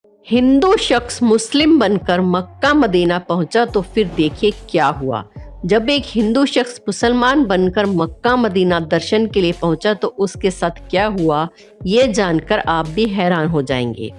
हिंदू शख्स मुस्लिम बनकर Mecca Medina पहुंचा तो फिर देखिए क्या हुआ। जब एक हिंदू शख्स मुसलमान बनकर मक्का मदीना दर्शन के लिए पहुंचा तो उसके साथ क्या हुआ, ये जानकर आप भी हैरान हो जाएंगे।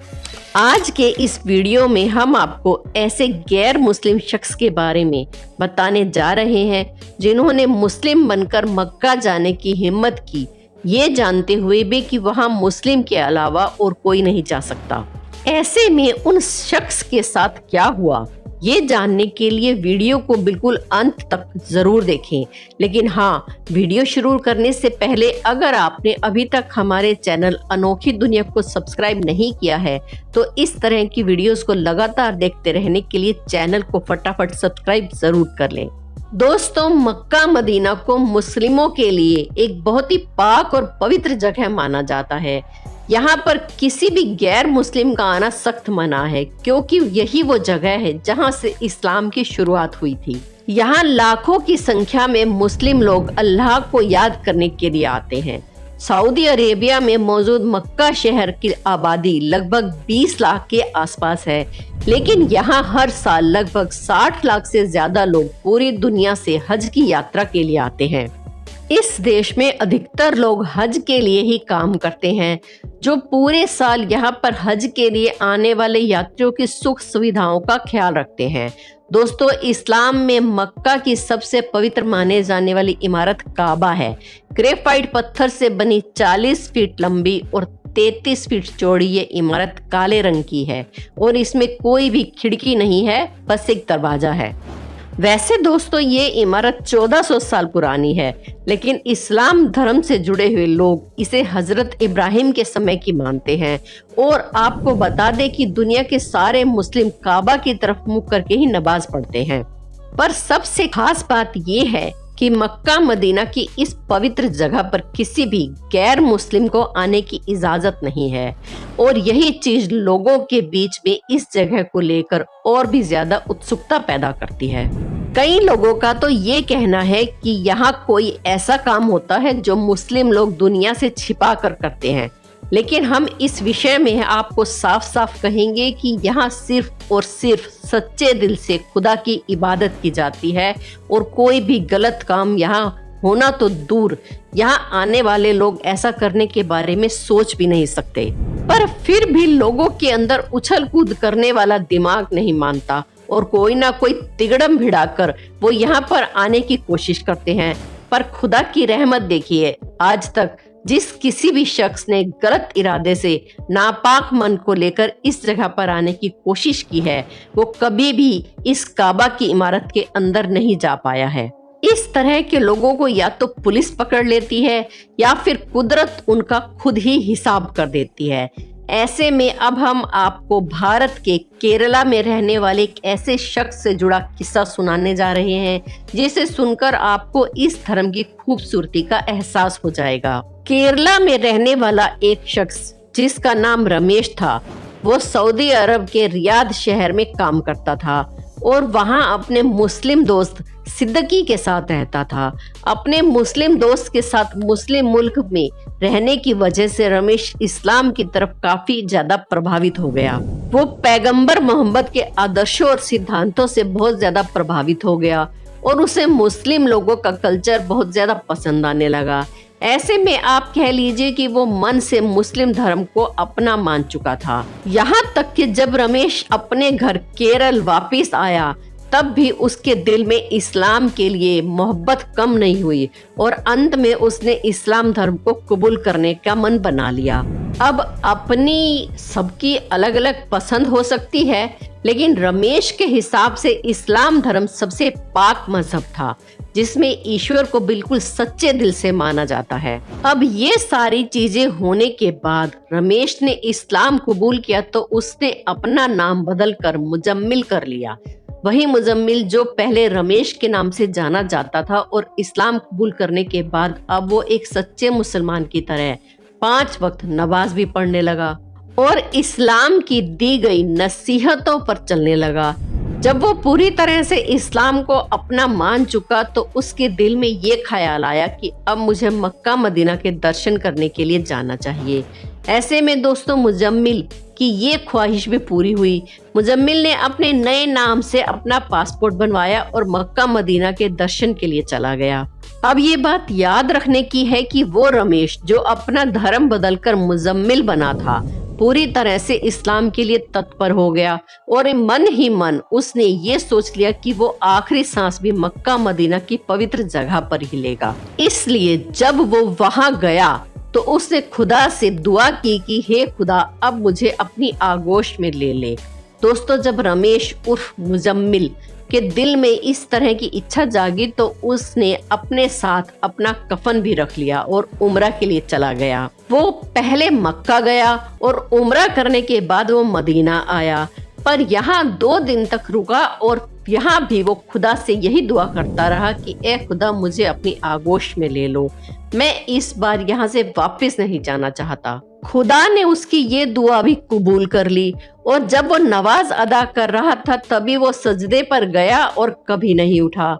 आज के इस वीडियो में हम आपको ऐसे गैर मुस्लिम शख्स के बारे में बताने जा रहे हैं जिन्होंने मुस्लिम बनकर मक्का जाने की हिम्मत की, ये जानते हुए भी कि वहां मुस्लिम के अलावा और कोई नहीं जा सकता। ऐसे में उन शख्स के साथ क्या हुआ, ये जानने के लिए वीडियो को बिल्कुल अंत तक जरूर देखें। लेकिन हाँ, वीडियो शुरू करने से पहले अगर आपने अभी तक हमारे चैनल अनोखी दुनिया को सब्सक्राइब नहीं किया है तो इस तरह की वीडियोस को लगातार देखते रहने के लिए चैनल को फटाफट सब्सक्राइब जरूर कर लें। दोस्तों, मक्का मदीना को मुस्लिमों के लिए एक बहुत ही पाक और पवित्र जगह माना जाता है। यहाँ पर किसी भी गैर मुस्लिम का आना सख्त मना है, क्योंकि यही वो जगह है जहाँ से इस्लाम की शुरुआत हुई थी। यहाँ लाखों की संख्या में मुस्लिम लोग अल्लाह को याद करने के लिए आते हैं। सऊदी अरेबिया में मौजूद मक्का शहर की आबादी लगभग 20 लाख के आसपास है, लेकिन यहाँ हर साल लगभग 60 लाख से ज्यादा लोग पूरी दुनिया से हज की यात्रा के लिए आते हैं। इस देश में अधिकतर लोग हज के लिए ही काम करते हैं, जो पूरे साल यहाँ पर हज के लिए आने वाले यात्रियों की सुख सुविधाओं का ख्याल रखते हैं। दोस्तों, इस्लाम में मक्का की सबसे पवित्र माने जाने वाली इमारत काबा है। ग्रेफाइट पत्थर से बनी 40 फीट लंबी और 33 फीट चौड़ी ये इमारत काले रंग की है और इसमें कोई भी खिड़की नहीं है, बस एक दरवाजा है। वैसे दोस्तों, ये इमारत 1400 साल पुरानी है, लेकिन इस्लाम धर्म से जुड़े हुए लोग इसे हजरत इब्राहिम के समय की मानते हैं। और आपको बता दें कि दुनिया के सारे मुस्लिम काबा की तरफ मुख करके ही नमाज पढ़ते हैं। पर सबसे खास बात ये है कि मक्का मदीना की इस पवित्र जगह पर किसी भी गैर मुस्लिम को आने की इजाजत नहीं है, और यही चीज लोगों के बीच में इस जगह को लेकर और भी ज्यादा उत्सुकता पैदा करती है। कई लोगों का तो ये कहना है कि यहाँ कोई ऐसा काम होता है जो मुस्लिम लोग दुनिया से छिपा कर करते हैं, लेकिन हम इस विषय में आपको साफ साफ कहेंगे कि यहाँ सिर्फ और सिर्फ सच्चे दिल से खुदा की इबादत की जाती है, और कोई भी गलत काम यहाँ होना तो दूर, यहाँ आने वाले लोग ऐसा करने के बारे में सोच भी नहीं सकते। पर फिर भी लोगों के अंदर उछल कूद करने वाला दिमाग नहीं मानता, और कोई ना कोई तिगड़म भिड़ाकर वो यहाँ पर आने की कोशिश करते हैं। पर खुदा की रहमत देखिए, आज तक जिस किसी भी शख्स ने गलत इरादे से नापाक मन को लेकर इस जगह पर आने की कोशिश की है, वो कभी भी इस काबा की इमारत के अंदर नहीं जा पाया है। इस तरह के लोगों को या तो पुलिस पकड़ लेती है या फिर कुदरत उनका खुद ही हिसाब कर देती है। ऐसे में अब हम आपको भारत के केरला में रहने वाले एक ऐसे शख्स से जुड़ा किस्सा सुनाने जा रहे हैं, जिसे सुनकर आपको इस धर्म की खूबसूरती का एहसास हो जाएगा। केरला में रहने वाला एक शख्स जिसका नाम रमेश था, वो सऊदी अरब के रियाद शहर में काम करता था और वहां अपने मुस्लिम दोस्त सिद्दीकी के साथ रहता था। अपने मुस्लिम दोस्त के साथ मुस्लिम मुल्क में रहने की वजह से रमेश इस्लाम की तरफ काफी ज्यादा प्रभावित हो गया। वो पैगंबर मोहम्मद के आदर्शों और सिद्धांतों से बहुत ज्यादा प्रभावित हो गया और उसे मुस्लिम लोगों का कल्चर बहुत ज्यादा पसंद आने लगा। ऐसे में आप कह लीजिए कि वो मन से मुस्लिम धर्म को अपना मान चुका था। यहाँ तक कि जब रमेश अपने घर केरल वापस आया, तब भी उसके दिल में इस्लाम के लिए मोहब्बत कम नहीं हुई और अंत में उसने इस्लाम धर्म को कबूल करने का मन बना लिया। अब अपनी सबकी अलग अलग पसंद हो सकती है, लेकिन रमेश के हिसाब से इस्लाम धर्म सबसे पाक मजहब था, जिसमें ईश्वर को बिल्कुल सच्चे दिल से माना जाता है। अब ये सारी चीजें होने के बाद रमेश ने इस्लाम कबूल किया तो उसने अपना नाम बदलकर मुजम्मिल कर लिया। वही मुजम्मिल जो पहले रमेश के नाम से जाना जाता था, और इस्लाम कबूल करने के बाद अब वो एक सच्चे मुसलमान की तरह 5 वक्त नमाज भी पढ़ने लगा और इस्लाम की दी गई नसीहतों पर चलने लगा। जब वो पूरी तरह से इस्लाम को अपना मान चुका तो उसके दिल में ये ख्याल आया कि अब मुझे मक्का मदीना के दर्शन करने के लिए जाना चाहिए। ऐसे में दोस्तों मुजम्मिल की ये ख्वाहिश भी पूरी हुई। मुजम्मिल ने अपने नए नाम से अपना पासपोर्ट बनवाया और मक्का मदीना के दर्शन के लिए चला गया। अब ये बात याद रखने की है कि वो रमेश जो अपना धर्म बदलकर मुजम्मिल बना था, पूरी तरह से इस्लाम के लिए तत्पर हो गया और मन ही मन उसने ये सोच लिया कि वो आखिरी सांस भी मक्का मदीना की पवित्र जगह पर ही लेगा। इसलिए जब वो वहां गया तो उसने खुदा से दुआ की कि हे खुदा, अब मुझे अपनी आगोश में ले ले। दोस्तों, जब रमेश उर्फ मुजम्मिल के दिल में इस तरह की इच्छा जागी तो उसने अपने साथ अपना कफन भी रख लिया और उम्रा के लिए चला गया। वो पहले मक्का गया और उम्रा करने के बाद वो मदीना आया, पर यहाँ 2 दिन तक रुका और यहाँ भी वो खुदा से यही दुआ करता रहा कि ए खुदा, मुझे अपनी आगोश में ले लो, मैं इस बार यहाँ से वापस नहीं जाना चाहता। खुदा ने उसकी ये दुआ भी कबूल कर ली और जब वो नमाज अदा कर रहा था तभी वो सजदे पर गया और कभी नहीं उठा,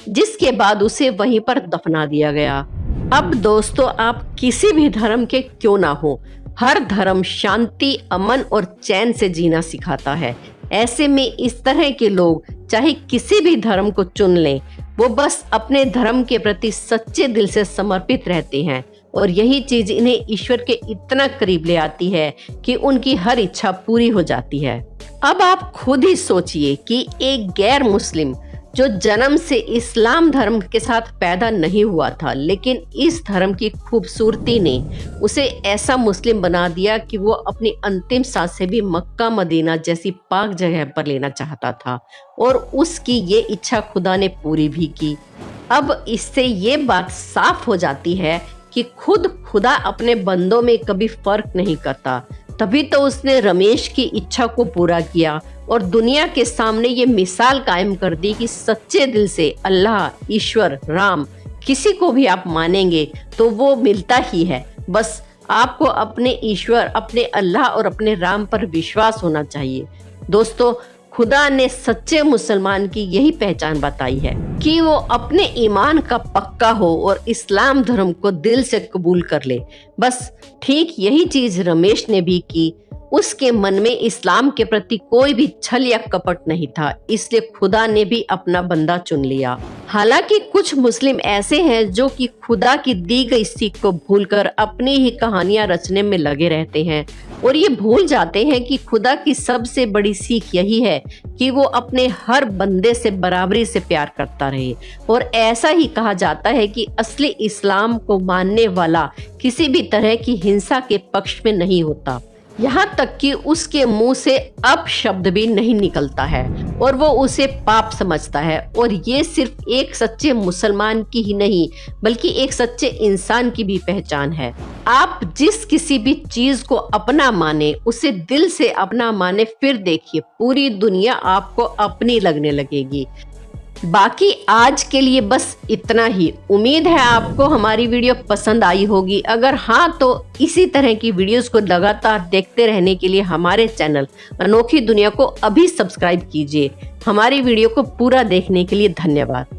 जिसके बाद उसे वहीं पर दफना दिया गया। अब दोस्तों, आप किसी भी धर्म के क्यों ना हो, हर धर्म शांति, अमन और चैन से जीना सिखाता है। ऐसे में इस तरह के लोग चाहे किसी भी धर्म को चुन लें, वो बस अपने धर्म के प्रति सच्चे दिल से समर्पित रहते हैं और यही चीज इन्हें ईश्वर के इतना करीब ले आती है कि उनकी हर इच्छा पूरी हो जाती है। अब आप खुद ही सोचिए कि एक गैर मुस्लिम जो जन्म से इस्लाम धर्म के साथ पैदा नहीं हुआ था, लेकिन इस धर्म की खूबसूरती ने उसे ऐसा मुस्लिम बना दिया कि वो अपनी अंतिम सांसें भी मक्का मदीना जैसी पाक जगह पर लेना चाहता था और उसकी ये इच्छा खुदा ने पूरी भी की। अब इससे ये बात साफ हो जाती है कि खुद खुदा अपने बंदों में कभी फर्क नहीं करता। तभी तो उसने रमेश की इच्छा को पूरा किया और दुनिया के सामने ये मिसाल कायम कर दी कि सच्चे दिल से अल्लाह, ईश्वर, राम किसी को भी आप मानेंगे तो वो मिलता ही है। बस आपको अपने ईश्वर, अपने अल्लाह और अपने राम पर विश्वास होना चाहिए। दोस्तों, खुदा ने सच्चे मुसलमान की यही पहचान बताई है कि वो अपने ईमान का पक्का हो और इस्लाम धर्म को दिल से कबूल कर ले। बस ठीक यही चीज रमेश ने भी की। उसके मन में इस्लाम के प्रति कोई भी छल या कपट नहीं था, इसलिए खुदा ने भी अपना बंदा चुन लिया। हालांकि कुछ मुस्लिम ऐसे हैं जो कि खुदा की दी गई सीख को भूलकर अपनी ही कहानियां रचने में लगे रहते हैं और ये भूल जाते हैं कि खुदा की सबसे बड़ी सीख यही है कि वो अपने हर बंदे से बराबरी से प्यार करता रहे। और ऐसा ही कहा जाता है कि असली इस्लाम को मानने वाला किसी भी तरह की हिंसा के पक्ष में नहीं होता, यहाँ तक कि उसके मुंह से अपशब्द भी नहीं निकलता है और वो उसे पाप समझता है। और ये सिर्फ एक सच्चे मुसलमान की ही नहीं बल्कि एक सच्चे इंसान की भी पहचान है। आप जिस किसी भी चीज को अपना माने, उसे दिल से अपना माने, फिर देखिए पूरी दुनिया आपको अपनी लगने लगेगी। बाकी आज के लिए बस इतना ही। उम्मीद है आपको हमारी वीडियो पसंद आई होगी। अगर हाँ तो इसी तरह की वीडियोस को लगातार देखते रहने के लिए हमारे चैनल अनोखी दुनिया को अभी सब्सक्राइब कीजिए। हमारी वीडियो को पूरा देखने के लिए धन्यवाद।